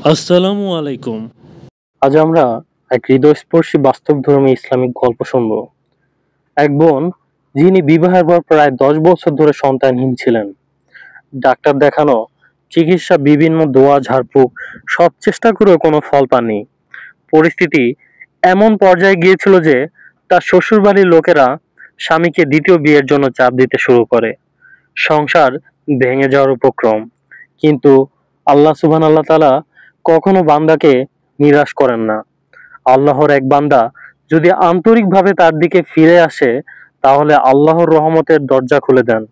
আসসালামু আলাইকুম। আজ আমরা এক হৃদয়স্পর্শী বাস্তবধর্মী ইসলামিক গল্প শুনব। এক বোন যিনি বিবাহের পর প্রায় 10 বছর ধরে সন্তানহীন ছিলেন। ডাক্তার দেখানো, চিকিৎসা, বিভিন্ন দোয়া ঝাড়ফুঁক সব চেষ্টা করেও কোনো ফল পাননি। পরিস্থিতি এমন পর্যায়ে গিয়েছিল যে তার শ্বশুরবাড়ির লোকেরা স্বামীকে দ্বিতীয় বিয়ের জন্য চাপ দিতে শুরু করে। সংসার ভেঙে যাওয়ার উপক্রম। কিন্তু আল্লাহ তাআলা কখনো বান্দাকে নিরাশ করেন না। আল্লাহর এক বান্দা যদি আন্তরিকভাবে তার দিকে ফিরে আসে, তাহলে আল্লাহর রহমতের দরজা খুলে দেন।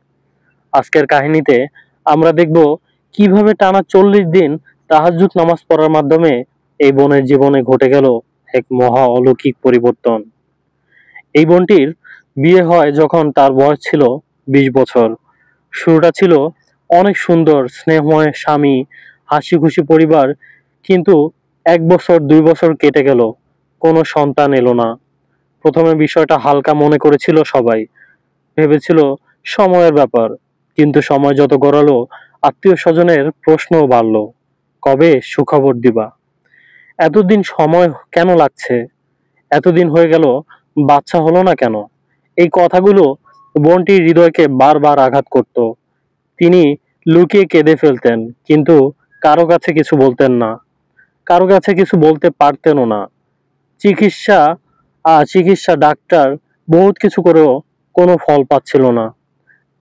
আজকের কাহিনীতে আমরা দেখব কিভাবে টানা 40 দিন তাহাজ্জুদ নামাজ পড়ার মাধ্যমে এই বোনের জীবনে ঘটে গেল এক মহা অলৌকিক পরিবর্তন। এই বোনটির বিয়ে হয় যখন তার বয়স ছিল 20 বছর। শুরুটা ছিল অনেক সুন্দর, স্নেহময় স্বামী, হাসি খুশি পরিবার। কিন্তু 1 বছর 2 বছর কেটে গেল, কোনো সন্তান এলো না। প্রথমে বিষয়টা হালকা মনে করেছিল সবাই, ভেবেছিল সময়ের ব্যাপার। কিন্তু সময় যত গড়ালো, আত্মীয় স্বজনের প্রশ্নও বাড়লো, কবে সুখবর দিবা, এতদিন সময় কেন লাগছে, এতদিন হয়ে গেল, বাচ্চা হলো না কেন। এই কথাগুলো বোনটির হৃদয়কে বারবার আঘাত করত। তিনি লুকিয়ে কেঁদে ফেলতেন, কিন্তু কারো কাছে কিছু বলতেন না, কারো কাছে কিছু বলতে পারতেনও না। চিকিৎসা চিকিৎসা, ডাক্তার বহুত কিছু করেও কোনো ফল পাচ্ছিল না।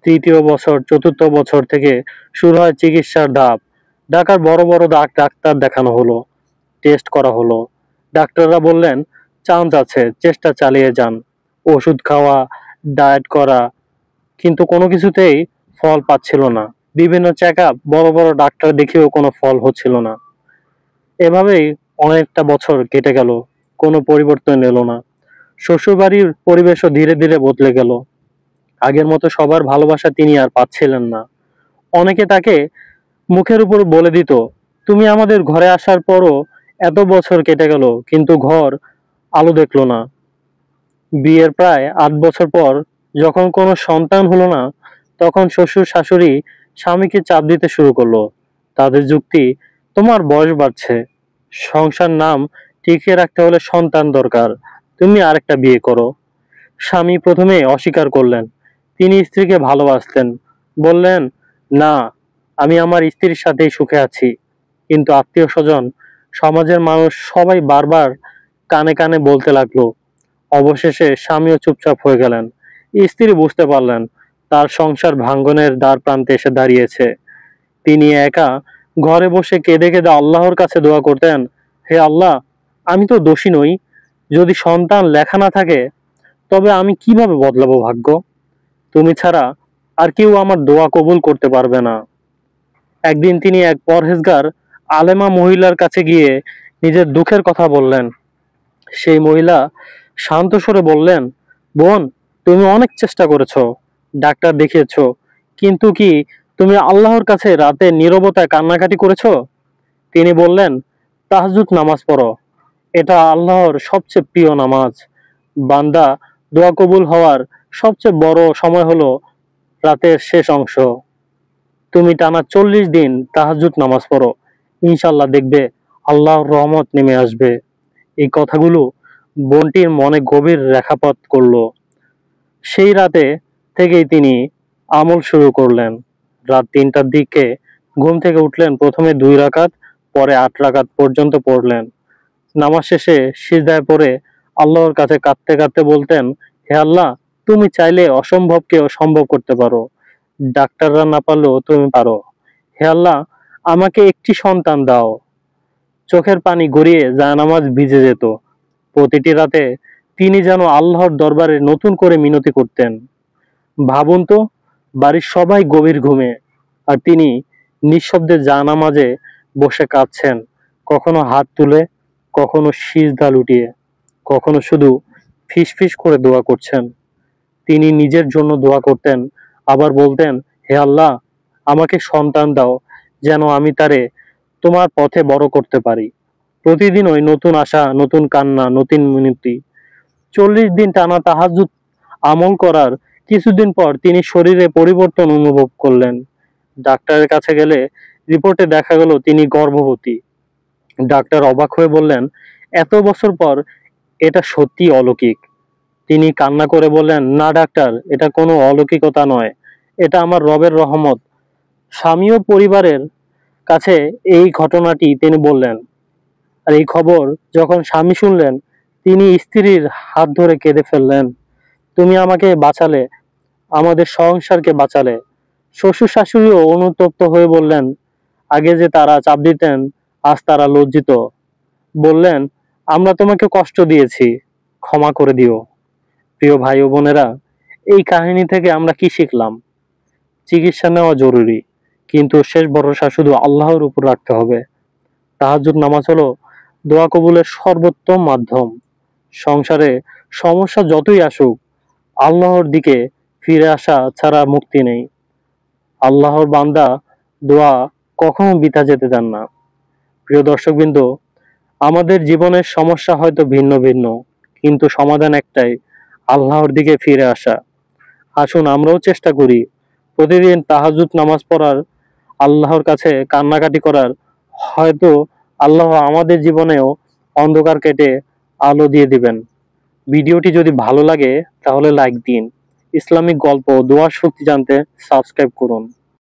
তৃতীয় বছর, চতুর্থ বছর থেকে শুরু হয় চিকিৎসার ধাপ। ঢাকার বড় বড় ডাক্তার দেখানো হলো, টেস্ট করা হলো। ডাক্তাররা বললেন চান্স আছে, চেষ্টা চালিয়ে যান, ওষুধ খাওয়া, ডায়েট করা। কিন্তু কোনো কিছুতেই ফল পাচ্ছিল না। বিভিন্ন চেক আপ, বড় বড় ডাক্তার দেখিয়েও কোনো ফল হচ্ছিল না। এভাবেই অনেকটা বছর কেটে গেল, কোনো পরিবর্তন এলো না। শ্বশুরবাড়ির পরিবেশও ধীরে ধীরে বদলে গেল। আগের মতো সবার ভালোবাসা তিনি আর পাচ্ছিলেন না। অনেকে তাকে মুখের উপর বলে দিত, তুমি আমাদের ঘরে আসার পরও এত বছর কেটে গেল, কিন্তু ঘর আলো দেখলো না। বিয়ের প্রায় 8 বছর পর যখন কোনো সন্তান হলো না, তখন শ্বশুর শাশুড়ি স্বামীকে চাপ দিতে শুরু করলো। তাদের যুক্তি, তোমার বয়স বাড়ছে, সংসার নাম টিকিয়ে রাখতে হলে সন্তান দরকার, তুমি আরেকটা বিয়ে করো। স্বামী প্রথমে অস্বীকার করলেন। তিনি স্ত্রীকে ভালোবাসতেন, বললেন, না, আমি আমার স্ত্রীর সাথেই সুখে আছি। কিন্তু আত্মীয় স্বজন, সমাজের মানুষ সবাই বারবার কানে কানে বলতে লাগলো। অবশেষে স্বামীও চুপচাপ হয়ে গেলেন। স্ত্রী বুঝতে পারলেন তার সংসার ভাঙ্গনের দ্বার প্রান্তে এসে দাঁড়িয়েছে। তিনি একা ঘরে বসে কেঁদে কেঁদে আল্লাহর কাছে দোয়া করতেন, হে আল্লাহ, আমি তো দোষী নই। যদি সন্তান লেখা না থাকে, তবে আমি কিভাবে বদলাবো ভাগ্য? তুমি ছাড়া আর কেউ আমার দোয়া কবুল করতে পারবে না। একদিন তিনি এক পরহেজগার আলেমা মহিলার কাছে গিয়ে নিজের দুঃখের কথা বললেন। সেই মহিলা শান্ত স্বরে বললেন, বোন, তুমি অনেক চেষ্টা করেছো, ডাক্তার দেখিয়েছো, কিন্তু কি তুমি আল্লাহর কাছে রাতে নীরবতায় কান্নাকাটি করেছো? তিনি বললেন, তাহাজ্জুদ নামাজ পড়ো, এটা আল্লাহর সবচেয়ে প্রিয় নামাজ। বান্দা দোয়া কবুল হওয়ার সবচেয়ে বড় সময় হলো রাতের শেষ অংশ। তুমি টানা 40 দিন তাহাজ্জুদ নামাজ পড়ো, ইনশাল্লাহ দেখবে আল্লাহর রহমত নেমে আসবে। এই কথাগুলো বোনটির মনে গভীর রেখাপাত করলো। সেই রাতে থেকেই তিনি আমল শুরু করলেন। রাত 3টার দিকে ঘুম থেকে উঠলেন, প্রথমে 2 রাকাত, পরে 8 রাকাত পর্যন্ত পড়লেন। নামাজ শেষে সিজদায় পড়ে আল্লাহর কাছে কাঁদতে কাঁদতে বলতেন, হে আল্লাহ, তুমি চাইলে অসম্ভবকেও সম্ভব করতে পারো, ডাক্তাররা না পারলেও তুমি পারো। হে আল্লাহ, আমাকে একটি সন্তান দাও। চোখের পানি গড়িয়ে জায়নামাজ ভিজে যেত। প্রতিটি রাতে তিনি যেন আল্লাহর দরবারে নতুন করে মিনতি করতেন। ভাবুন তো, বাড়ির সবাই গভীর ঘুমে, আর তিনি নিঃশব্দে জায়নামাজে বসে কাঁদছেন, কখনো হাত তুলে, কখনো সিজদা লুটিয়ে, কখনো শুধু ফিসফিস করে দোয়া করছেন। তিনি নিজের জন্য দোয়া করতেন, আবার বলতেন, হে আল্লাহ, আমাকে সন্তান দাও, যেন আমি তারে তোমার পথে বড় করতে পারি। প্রতিদিন ওই নতুন আশা, নতুন কান্না, নতুন মিনতি। 40 দিন টানা তাহাজ্জুদ আমল করার কিছুদিন পর তিনি শরীরে পরিবর্তন অনুভব করলেন। ডাক্তারের কাছে গেলে রিপোর্টে দেখা গেল তিনি গর্ভবতী। ডাক্তার অবাক হয়ে বললেন, এত বছর পর এটা সত্যি অলৌকিক। তিনি কান্না করে বললেন, না ডাক্তার, এটা কোনো অলৌকিকতা নয়, এটা আমার রবের রহমত। স্বামী ও পরিবারের কাছে এই ঘটনাটি তিনি বললেন। আর এই খবর যখন স্বামী শুনলেন, তিনি স্ত্রীর হাত ধরে কেঁদে ফেললেন, তুমি আমাকে বাঁচালে, আমাদের সংসারকে বাঁচালে। শ্বশুর শাশুড়িও অনুতপ্ত হয়ে বললেন, আগে যে তারা চাপ দিতেন, আজ তারা লজ্জিত। বললেন, আমরা তোমাকে কষ্ট দিয়েছি, ক্ষমা করে দিও। প্রিয় ভাই ও বোনেরা, এই কাহিনী থেকে আমরা কি শিখলাম? চিকিৎসা নেওয়া জরুরি, কিন্তু শেষ ভরসা শুধু আল্লাহর উপর রাখতে হবে। তাহাজ্জুদ নামাজ হলো দোয়া কবুলের সর্বোত্তম মাধ্যম। সংসারে সমস্যা যতই আসুক, আল্লাহর দিকে ফিরে আসা ছাড়া মুক্তি নেই। আল্লাহর বান্দা দোয়া কখনো বৃথা যেতে দেন না। প্রিয় দর্শকবৃন্দ, আমাদের জীবনের সমস্যা হয়তো ভিন্ন ভিন্ন, কিন্তু সমাধান একটাই, আল্লাহর দিকে ফিরে আসা। আসুন আমরাও চেষ্টা করি প্রতিদিন তাহাজ্জুদ নামাজ পড়ার, আল্লাহর কাছে কান্নাকাটি করার। হয়তো আল্লাহ আমাদের জীবনেও অন্ধকার কেটে আলো দিয়ে দিবেন। ভিডিওটি যদি ভালো লাগে তাহলে লাইক দিন। ইসলামিক গল্প ও দোয়ার শক্তি জানতে সাবস্ক্রাইব করুন।